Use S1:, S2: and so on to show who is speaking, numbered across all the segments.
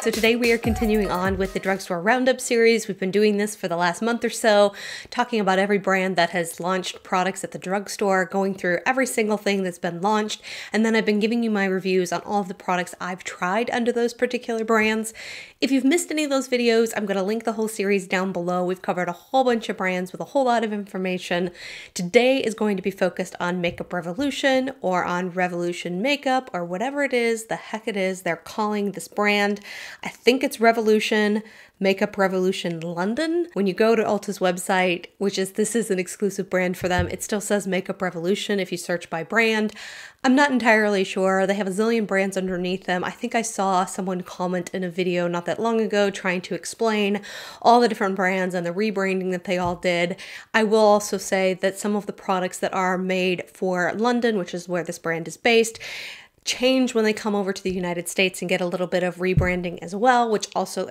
S1: So today we are continuing on with the Drugstore Roundup series. We've been doing this for the last month or so, talking about every brand that has launched products at the drugstore, going through every single thing that's been launched, and then I've been giving you my reviews on all of the products I've tried under those particular brands. If you've missed any of those videos, I'm going to link the whole series down below. We've covered a whole bunch of brands with a whole lot of information. Today is going to be focused on Makeup Revolution or on Revolution Makeup or whatever it is, the heck it is they're calling this brand. I think it's Revolution, Makeup Revolution London. When you go to Ulta's website, this is an exclusive brand for them, it still says Makeup Revolution if you search by brand. I'm not entirely sure. They have a zillion brands underneath them. I think I saw someone comment in a video not that long ago trying to explain all the different brands and the rebranding that they all did. I will also say that some of the products that are made for London, which is where this brand is based, change when they come over to the United States and get a little bit of rebranding as well, which also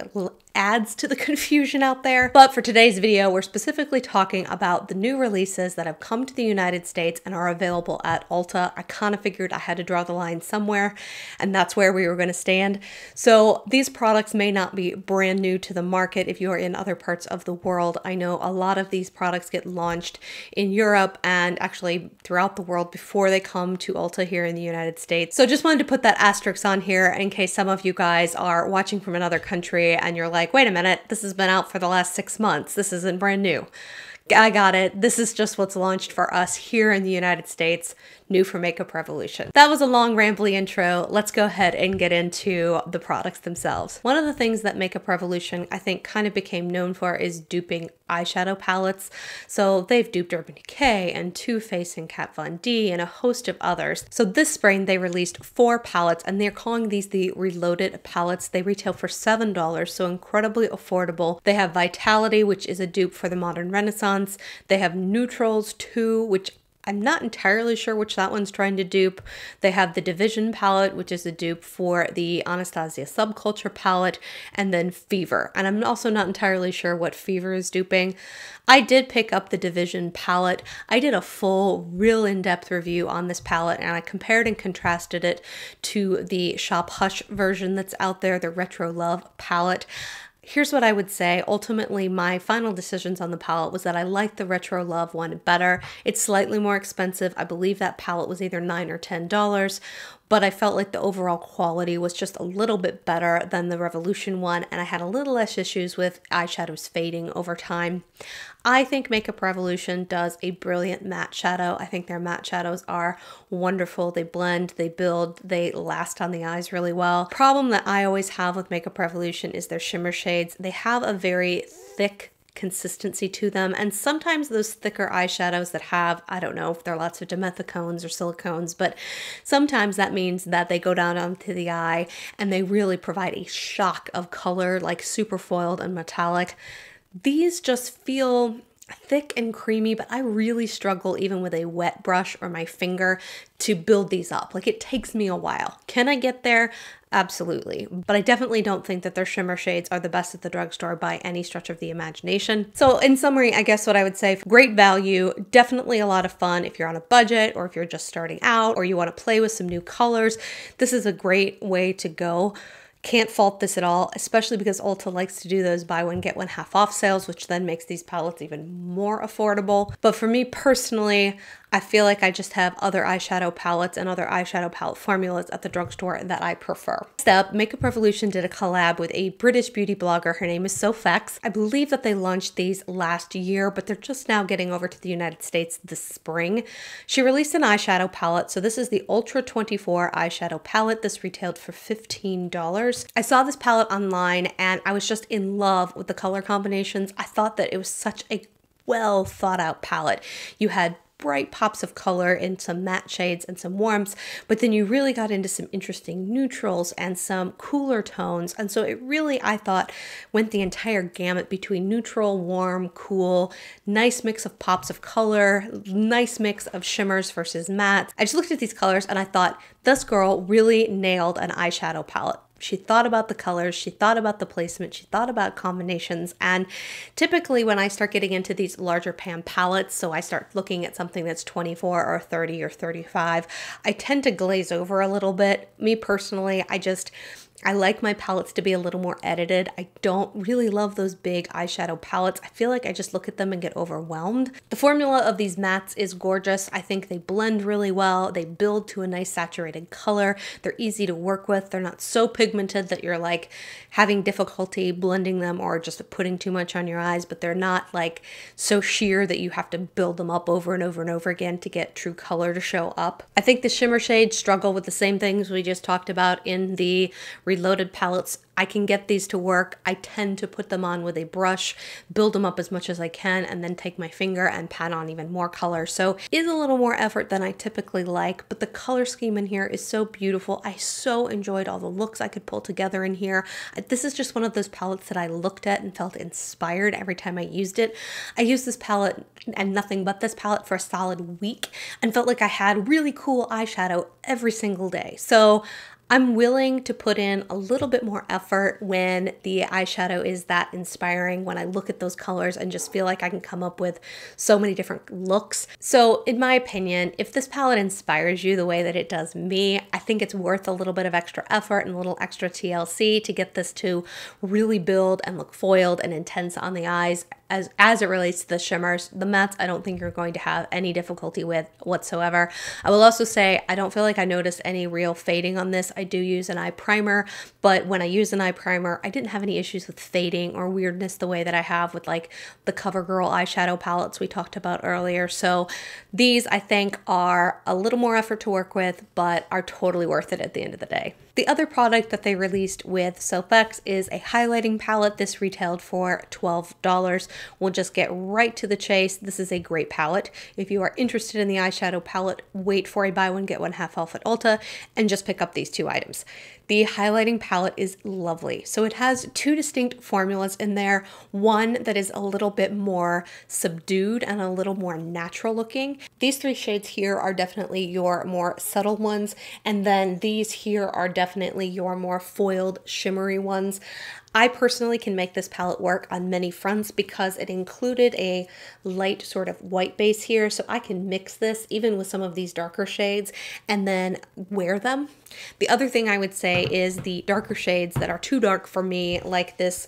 S1: adds to the confusion out there. But for today's video, we're specifically talking about the new releases that have come to the United States and are available at Ulta. I kind of figured I had to draw the line somewhere, and that's where we were going to stand. So these products may not be brand new to the market if you are in other parts of the world. I know a lot of these products get launched in Europe and actually throughout the world before they come to Ulta here in the United States. So just wanted to put that asterisk on here in case some of you guys are watching from another country and you're like, wait a minute, this has been out for the last 6 months. This isn't brand new. I got it. This is just what's launched for us here in the United States, new for Makeup Revolution. That was a long rambly intro. Let's go ahead and get into the products themselves. One of the things that Makeup Revolution I think kind of became known for is duping eyeshadow palettes. So they've duped Urban Decay and Too Faced and Kat Von D and a host of others. So this spring they released 4 palettes and they're calling these the Reloaded palettes. They retail for $7, so incredibly affordable. They have Vitality, which is a dupe for the Modern Renaissance. They have Neutrals 2, which I'm not entirely sure which that one's trying to dupe. They have the Division palette, which is a dupe for the Anastasia Subculture palette, and then Fever. And I'm also not entirely sure what Fever is duping. I did pick up the Division palette. I did a full, real in-depth review on this palette, and I compared and contrasted it to the Shop Hush version that's out there, the Retro Love palette. Here's what I would say. Ultimately, my final decisions on the palette was that I liked the Retro Love one better. It's slightly more expensive. I believe that palette was either $9 or $10, but I felt like the overall quality was just a little bit better than the Revolution one, and I had a little less issues with eyeshadows fading over time. I think Makeup Revolution does a brilliant matte shadow. I think their matte shadows are wonderful. They blend, they build, they last on the eyes really well. Problem that I always have with Makeup Revolution is their shimmer shades. They have a very thick consistency to them, and sometimes those thicker eyeshadows that have, I don't know if there are lots of dimethicones or silicones, but sometimes that means that they go down onto the eye and they really provide a shock of color, like super foiled and metallic. These just feel thick and creamy, but I really struggle even with a wet brush or my finger to build these up. Like, it takes me a while. Can I get there? Absolutely. But I definitely don't think that their shimmer shades are the best at the drugstore by any stretch of the imagination. So in summary, I guess what I would say, great value, definitely a lot of fun if you're on a budget or if you're just starting out or you want to play with some new colors. This is a great way to go. Can't fault this at all, especially because Ulta likes to do those buy one get one half off sales, which then makes these palettes even more affordable. But for me personally, I feel like I just have other eyeshadow palettes and other eyeshadow palette formulas at the drugstore that I prefer. Next up, Makeup Revolution did a collab with a British beauty blogger. Her name is SophX. I believe that they launched these last year, but they're just now getting over to the United States this spring. She released an eyeshadow palette. So this is the Ultra 24 eyeshadow palette. This retailed for $15. I saw this palette online and I was just in love with the color combinations. I thought that it was such a well thought out palette. You had bright pops of color in some matte shades and some warmths, but then you really got into some interesting neutrals and some cooler tones. And so it really, I thought, went the entire gamut between neutral, warm, cool, nice mix of pops of color, nice mix of shimmers versus mattes. I just looked at these colors and I thought, this girl really nailed an eyeshadow palette. She thought about the colors, she thought about the placement, she thought about combinations, and typically when I start getting into these larger pan palettes, so I start looking at something that's 24 or 30 or 35, I tend to glaze over a little bit. Me personally, I like my palettes to be a little more edited. I don't really love those big eyeshadow palettes. I feel like I just look at them and get overwhelmed. The formula of these mattes is gorgeous. I think they blend really well. They build to a nice saturated color. They're easy to work with. They're not so pigmented that you're like having difficulty blending them or just putting too much on your eyes, but they're not like so sheer that you have to build them up over and over and over again to get true color to show up. I think the shimmer shades struggle with the same things we just talked about in the Reloaded palettes. I can get these to work. I tend to put them on with a brush, build them up as much as I can, and then take my finger and pat on even more color. So it is a little more effort than I typically like, but the color scheme in here is so beautiful. I so enjoyed all the looks I could pull together in here. This is just one of those palettes that I looked at and felt inspired every time I used it. I used this palette and nothing but this palette for a solid week and felt like I had really cool eyeshadow every single day. So I'm willing to put in a little bit more effort when the eyeshadow is that inspiring, when I look at those colors and just feel like I can come up with so many different looks. So in my opinion, if this palette inspires you the way that it does me, I think it's worth a little bit of extra effort and a little extra TLC to get this to really build and look foiled and intense on the eyes. As it relates to the shimmers, the mattes I don't think you're going to have any difficulty with whatsoever. I will also say I don't feel like I noticed any real fading on this. I do use an eye primer, but when I use an eye primer, I didn't have any issues with fading or weirdness the way that I have with like the CoverGirl eyeshadow palettes we talked about earlier. So these I think are a little more effort to work with, but are totally worth it at the end of the day. The other product that they released with SophX is a highlighting palette. This retailed for $12. We'll just get right to the chase. This is a great palette. If you are interested in the eyeshadow palette, wait for a buy one get one half off at Ulta and just pick up these two items. The highlighting palette is lovely. So it has two distinct formulas in there. One that is a little bit more subdued and a little more natural looking. These three shades here are definitely your more subtle ones. And then these here are definitely your more foiled, shimmery ones. I personally can make this palette work on many fronts because it included a light sort of white base here, so I can mix this even with some of these darker shades and then wear them. The other thing I would say is the darker shades that are too dark for me, like this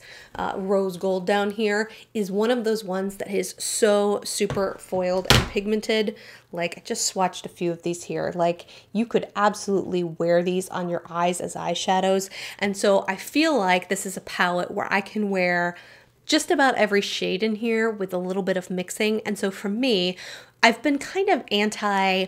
S1: rose gold down here, is one of those ones that is so super foiled and pigmented. Like, I just swatched a few of these here. Like, you could absolutely wear these on your eyes as eyeshadows. And so I feel like this is a palette where I can wear just about every shade in here with a little bit of mixing. And so for me, I've been kind of anti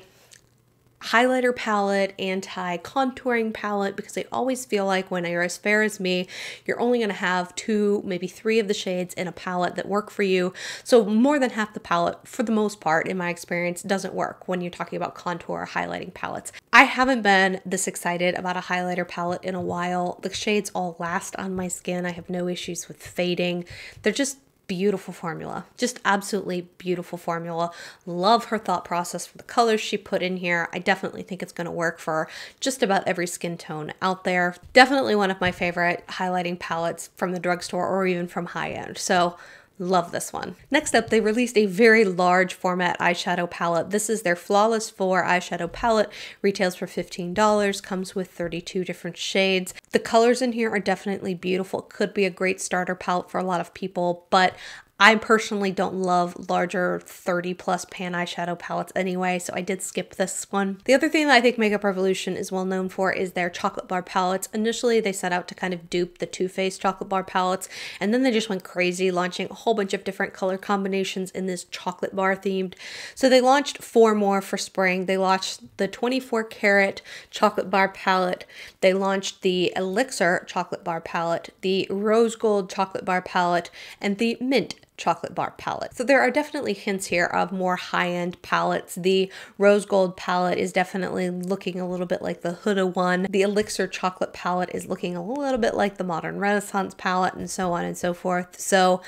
S1: highlighter palette, anti-contouring palette, because I always feel like when you're as fair as me, you're only going to have 2, maybe 3 of the shades in a palette that work for you. So more than half the palette, for the most part, in my experience, doesn't work when you're talking about contour or highlighting palettes. I haven't been this excited about a highlighter palette in a while. The shades all last on my skin. I have no issues with fading. They're just beautiful formula, just absolutely beautiful formula. Love her thought process for the colors she put in here. I definitely think it's going to work for just about every skin tone out there. Definitely one of my favorite highlighting palettes from the drugstore or even from high end. So love this one. Next up, they released a very large format eyeshadow palette. This is their Flawless 4 eyeshadow palette. Retails for $15, comes with 32 different shades. The colors in here are definitely beautiful. Could be a great starter palette for a lot of people, but I personally don't love larger 30 plus pan eyeshadow palettes anyway, so I did skip this one. The other thing that I think Makeup Revolution is well known for is their chocolate bar palettes. Initially, they set out to kind of dupe the Too Faced chocolate bar palettes, and then they just went crazy, launching a whole bunch of different color combinations in this chocolate bar themed. So they launched 4 more for spring. They launched the 24 karat chocolate bar palette. They launched the Elixir chocolate bar palette, the Rose Gold chocolate bar palette, and the Mint chocolate bar palette. So there are definitely hints here of more high-end palettes. The Rose Gold palette is definitely looking a little bit like the Huda one. The Elixir chocolate palette is looking a little bit like the Modern Renaissance palette, and so on and so forth. So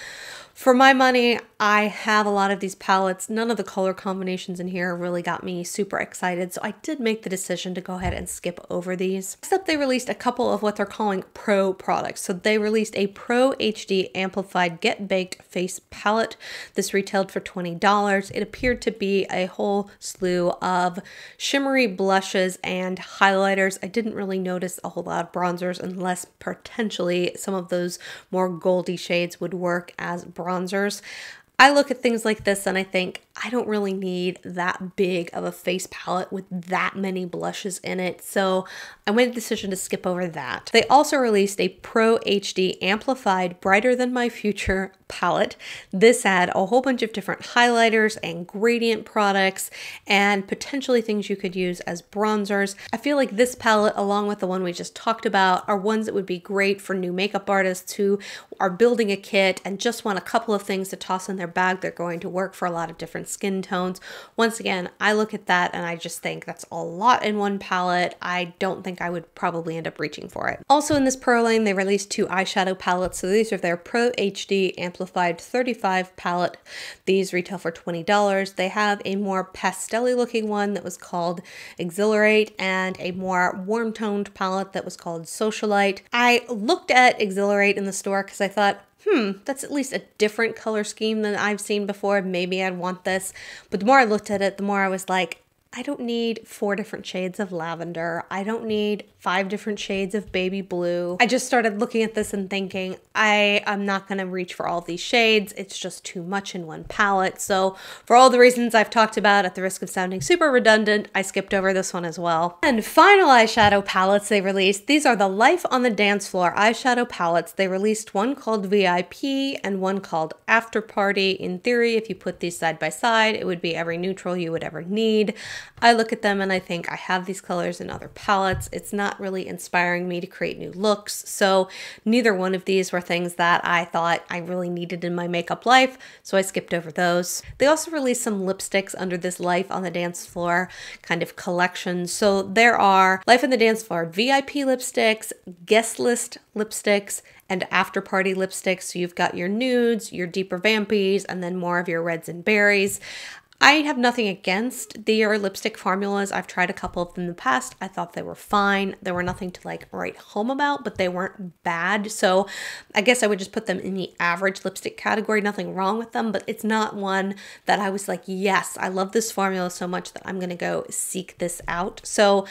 S1: For my money, I have a lot of these palettes. None of the color combinations in here really got me super excited, so I did make the decision to go ahead and skip over these. Next up, they released a couple of what they're calling pro products. So they released a Pro HD Amplified Get Baked Face Palette. This retailed for $20. It appeared to be a whole slew of shimmery blushes and highlighters. I didn't really notice a whole lot of bronzers unless potentially some of those more goldy shades would work as bronzers. I look at things like this and I think, I don't really need that big of a face palette with that many blushes in it, so I made a decision to skip over that. They also released a Pro HD Amplified Brighter Than My Future palette. This had a whole bunch of different highlighters and gradient products and potentially things you could use as bronzers. I feel like this palette, along with the one we just talked about, are ones that would be great for new makeup artists who are building a kit and just want a couple of things to toss in their bag. They're going to work for a lot of different skin tones. Once again, I look at that and I just think that's a lot in one palette. I don't think I would probably end up reaching for it. Also in this Pro line, they released 2 eyeshadow palettes. So these are their Pro HD Amplified 35 palette. These retail for $20. They have a more pastel-y looking one that was called Exhilarate and a more warm toned palette that was called Socialite. I looked at Exhilarate in the store because I thought, that's at least a different color scheme than I've seen before. Maybe I'd want this. But the more I looked at it, the more I was like, I don't need 4 different shades of lavender. I don't need 5 different shades of baby blue. I just started looking at this and thinking, I'm not gonna reach for all these shades. It's just too much in one palette. So for all the reasons I've talked about, at the risk of sounding super redundant, I skipped over this one as well. And final eyeshadow palettes they released. These are the Life on the Dance Floor eyeshadow palettes. They released one called VIP and one called After Party. In theory, if you put these side by side, it would be every neutral you would ever need. I look at them and I think I have these colors in other palettes. It's not really inspiring me to create new looks. So neither one of these were things that I thought I really needed in my makeup life. So I skipped over those. They also released some lipsticks under this Life on the Dance Floor kind of collection. So there are Life on the Dance Floor VIP lipsticks, guest list lipsticks, and after party lipsticks. So you've got your nudes, your deeper vampies, and then more of your reds and berries. I have nothing against their lipstick formulas. I've tried a couple of them in the past. I thought they were fine. There were nothing to like write home about, but they weren't bad. So I guess I would just put them in the average lipstick category. Nothing wrong with them, but it's not one that I was like, yes, I love this formula so much that I'm going to go seek this out. So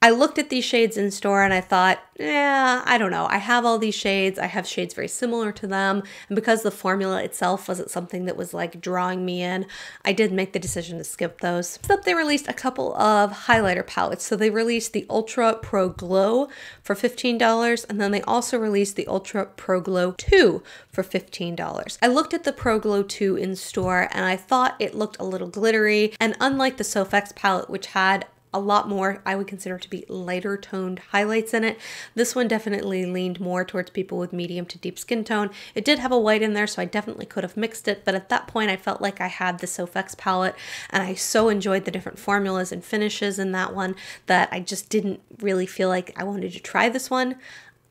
S1: I looked at these shades in store and I thought, I don't know. I have all these shades. I have shades very similar to them. And because the formula itself wasn't something that was like drawing me in, I did make the decision to skip those. Except they released a couple of highlighter palettes. So they released the Ultra Pro Glow for $15. And then they also released the Ultra Pro Glow 2 for $15. I looked at the Pro Glow 2 in store and I thought it looked a little glittery. And unlike the SophX palette, which had a lot more I would consider to be lighter toned highlights in it, this one definitely leaned more towards people with medium to deep skin tone. It did have a white in there, so I definitely could have mixed it, but at that point I felt like I had the SophX palette and I so enjoyed the different formulas and finishes in that one that I just didn't really feel like I wanted to try this one.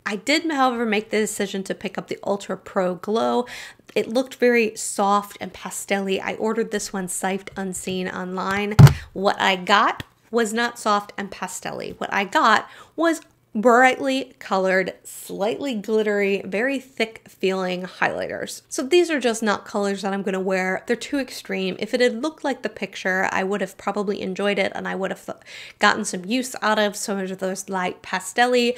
S1: I did, however, make the decision to pick up the Ultra Pro Glow. It looked very soft and pastel-y. I ordered this one sight unseen online. What I got was not soft and pastel-y. What I got was brightly colored, slightly glittery, very thick feeling highlighters. So these are just not colors that I'm going to wear. They're too extreme. If it had looked like the picture, I would have probably enjoyed it and I would have gotten some use out of some of those light pastel-y,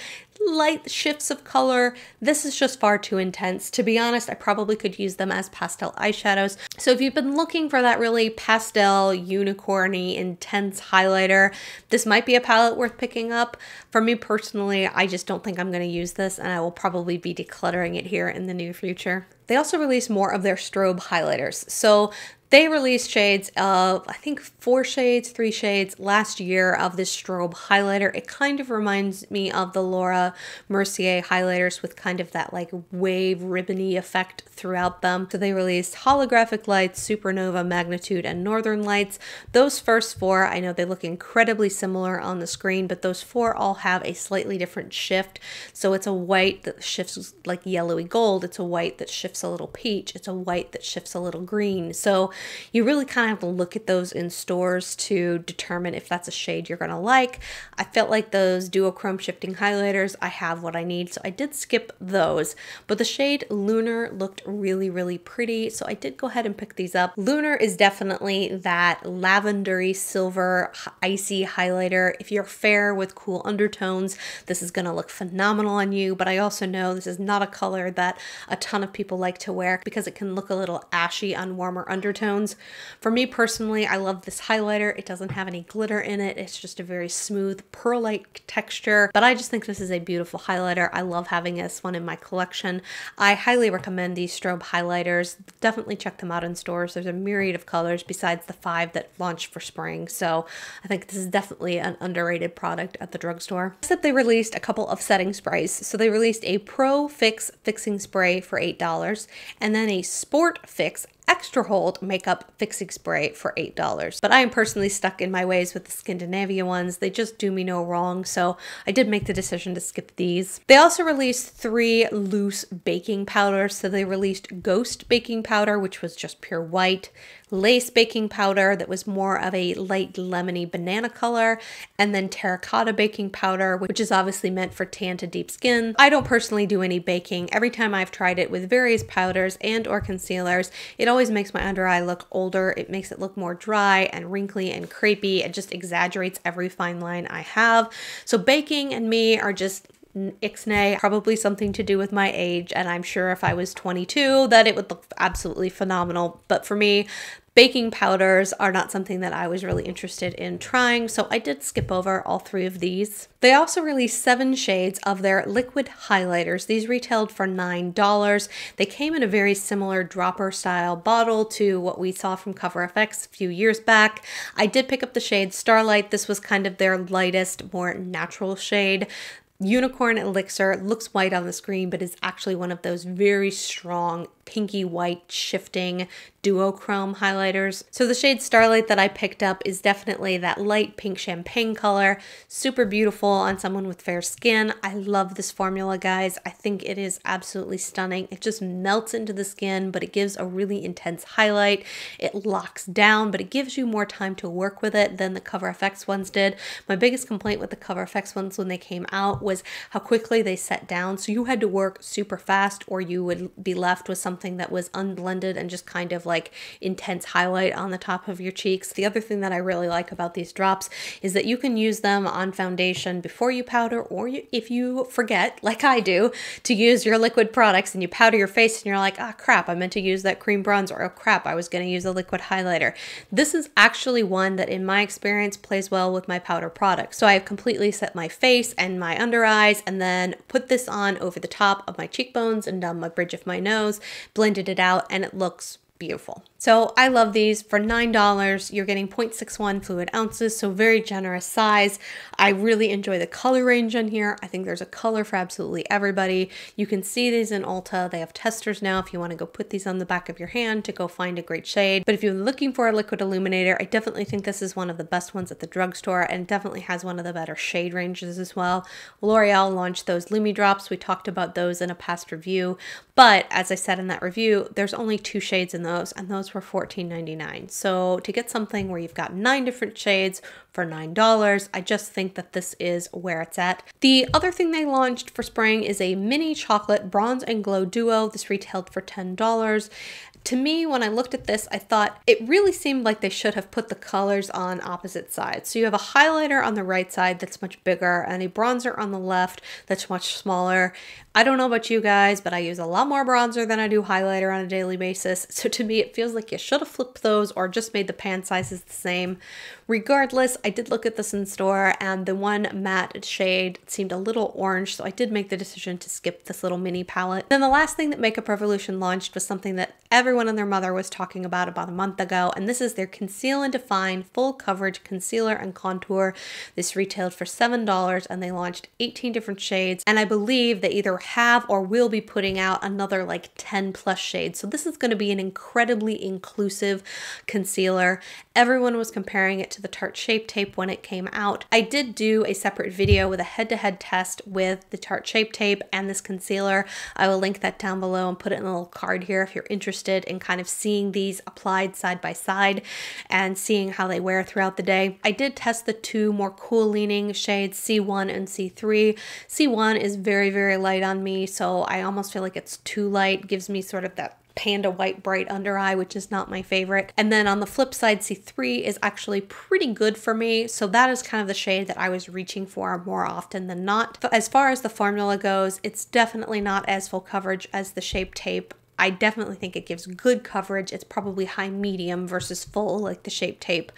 S1: light shifts of color. This is just far too intense. To be honest, I probably could use them as pastel eyeshadows. So if you've been looking for that really pastel, unicorny, intense highlighter, this might be a palette worth picking up. For me personally, I just don't think I'm going to use this and I will probably be decluttering it here in the near future. They also released more of their strobe highlighters. So they released shades of, I think 3 shades last year of this strobe highlighter. It kind of reminds me of the Laura Mercier highlighters with kind of that like wave ribbony effect throughout them. So they released Holographic Lights, Supernova, Magnitude, and Northern Lights. Those first 4, I know they look incredibly similar on the screen, but those 4 all have a slightly different shift. So it's a white that shifts like yellowy gold. It's a white that shifts shifts a little peach. It's a white that shifts a little green. So you really kind of have to look at those in stores to determine if that's a shade you're going to like. I felt like those duochrome shifting highlighters, I have what I need, so I did skip those. But the shade Lunar looked really, really pretty, so I did go ahead and pick these up. Lunar is definitely that lavendery silver icy highlighter. If you're fair with cool undertones, this is going to look phenomenal on you, but I also know this is not a color that a ton of people like to wear because it can look a little ashy on warmer undertones. For me personally, I love this highlighter. It doesn't have any glitter in it. It's just a very smooth pearl-like texture, but I just think this is a beautiful highlighter. I love having this one in my collection. I highly recommend these Strobe highlighters. Definitely check them out in stores. There's a myriad of colors besides the 5 that launched for spring, so I think this is definitely an underrated product at the drugstore. Except they released a couple of setting sprays. So they released a Pro Fix fixing spray for $8 and then a Sport Fix Extra Hold Makeup Fixing Spray for $8. But I am personally stuck in my ways with the Scandinavia ones. They just do me no wrong, so I did make the decision to skip these. They also released 3 loose baking powders. So they released Ghost Baking Powder, which was just pure white, Lace Baking Powder that was more of a light lemony banana color, and then Terracotta Baking Powder, which is obviously meant for tan to deep skin. I don't personally do any baking. Every time I've tried it with various powders and or concealers, it always makes my under eye look older. It makes it look more dry and wrinkly and crepey. It just exaggerates every fine line I have. So baking and me are just ixnay, probably something to do with my age, and I'm sure if I was 22 that it would look absolutely phenomenal. But for me, baking powders are not something that I was really interested in trying, so I did skip over all 3 of these. They also released 7 shades of their liquid highlighters. These retailed for $9. They came in a very similar dropper style bottle to what we saw from SophX a few years back. I did pick up the shade Starlight. This was kind of their lightest, more natural shade. Unicorn Elixir looks white on the screen, but is actually one of those very strong pinky white shifting duochrome highlighters. So the shade Starlight that I picked up is definitely that light pink champagne color. Super beautiful on someone with fair skin. I love this formula, guys. I think it is absolutely stunning. It just melts into the skin, but it gives a really intense highlight. It locks down, but it gives you more time to work with it than the SophX ones did. My biggest complaint with the SophX ones when they came out was how quickly they set down. So you had to work super fast or you would be left with something that was unblended and just kind of like intense highlight on the top of your cheeks. The other thing that I really like about these drops is that you can use them on foundation before you powder, or if you forget, like I do, to use your liquid products and you powder your face and you're like, ah, crap, I meant to use that cream bronzer, or oh, crap, I was going to use a liquid highlighter. This is actually one that in my experience plays well with my powder products. So I have completely set my face and my under eyes and then put this on over the top of my cheekbones and down my bridge of my nose, blended it out, and it looks beautiful. So I love these. For $9, you're getting 0.61 fluid ounces, so very generous size. I really enjoy the color range in here. I think there's a color for absolutely everybody. You can see these in Ulta. They have testers now if you want to go put these on the back of your hand to go find a great shade. But if you're looking for a liquid illuminator, I definitely think this is one of the best ones at the drugstore, and definitely has one of the better shade ranges as well. L'Oreal launched those Lumi Drops. We talked about those in a past review, but as I said in that review, there's only 2 shades in those, and those were $14.99. So to get something where you've got 9 different shades for $9, I just think that this is where it's at. The other thing they launched for spring is a mini chocolate bronze and glow duo. This retailed for $10. To me, when I looked at this, I thought it really seemed like they should have put the colors on opposite sides. So you have a highlighter on the right side that's much bigger and a bronzer on the left that's much smaller. I don't know about you guys, but I use a lot more bronzer than I do highlighter on a daily basis. So to me, it feels like you should have flipped those or just made the pan sizes the same. Regardless, I did look at this in store and the one matte shade seemed a little orange, so I did make the decision to skip this little mini palette. Then the last thing that Makeup Revolution launched was something that everyone and their mother was talking about a month ago, and this is their Conceal and Define Full Coverage Concealer and Contour. This retailed for $7 and they launched 18 different shades, and I believe they either have or will be putting out another like 10 plus shades. So this is going to be an incredibly inclusive concealer. Everyone was comparing it to to the Tarte Shape Tape when it came out. I did do a separate video with a head-to-head test with the Tarte Shape Tape and this concealer. I will link that down below and put it in a little card here if you're interested in kind of seeing these applied side by side and seeing how they wear throughout the day. I did test the two more cool leaning shades, C1 and C3. C1 is very, very light on me, so I almost feel like it's too light. Gives me sort of that panda white bright under eye, which is not my favorite. And then on the flip side, C3 is actually pretty good for me. So that is kind of the shade that I was reaching for more often than not. But as far as the formula goes, it's definitely not as full coverage as the Shape Tape. I definitely think it gives good coverage. It's probably high medium versus full like the Shape Tape.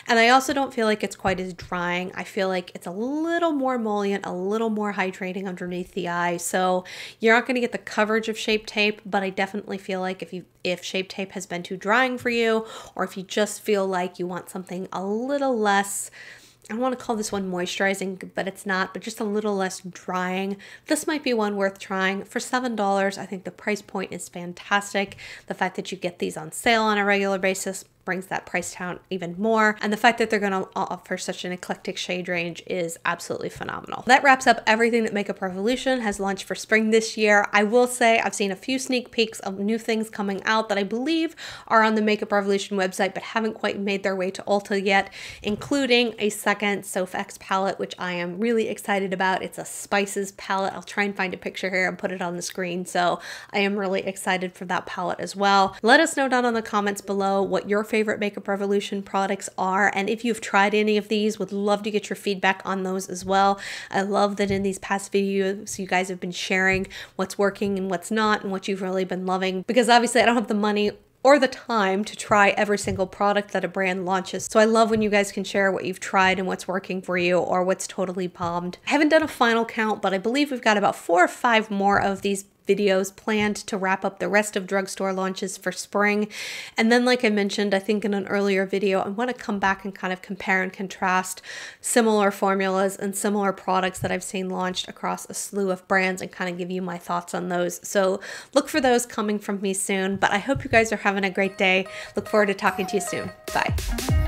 S1: And I also don't feel like it's quite as drying. I feel like it's a little more emollient, a little more hydrating underneath the eye. So you're not going to get the coverage of Shape Tape, but I definitely feel like if Shape Tape has been too drying for you, or if you just feel like you want something a little less, I don't want to call this one moisturizing, but it's not, but just a little less drying, this might be one worth trying. For $7, I think the price point is fantastic. The fact that you get these on sale on a regular basis brings that price down even more. And the fact that they're going to offer such an eclectic shade range is absolutely phenomenal. That wraps up everything that Makeup Revolution has launched for spring this year. I will say I've seen a few sneak peeks of new things coming out that I believe are on the Makeup Revolution website, but haven't quite made their way to Ulta yet, including a second SophX palette, which I am really excited about. It's a spices palette. I'll try and find a picture here and put it on the screen. So I am really excited for that palette as well. Let us know down in the comments below what your favorite Makeup Revolution products are, and if you've tried any of these, would love to get your feedback on those as well. I love that in these past videos you guys have been sharing what's working and what's not and what you've really been loving, because obviously I don't have the money or the time to try every single product that a brand launches. So I love when you guys can share what you've tried and what's working for you or what's totally bombed. I haven't done a final count, but I believe we've got about 4 or 5 more of these videos planned to wrap up the rest of drugstore launches for spring. And then, like I mentioned, I think in an earlier video, I want to come back and kind of compare and contrast similar formulas and similar products that I've seen launched across a slew of brands and kind of give you my thoughts on those. So look for those coming from me soon, but I hope you guys are having a great day. Look forward to talking to you soon. Bye.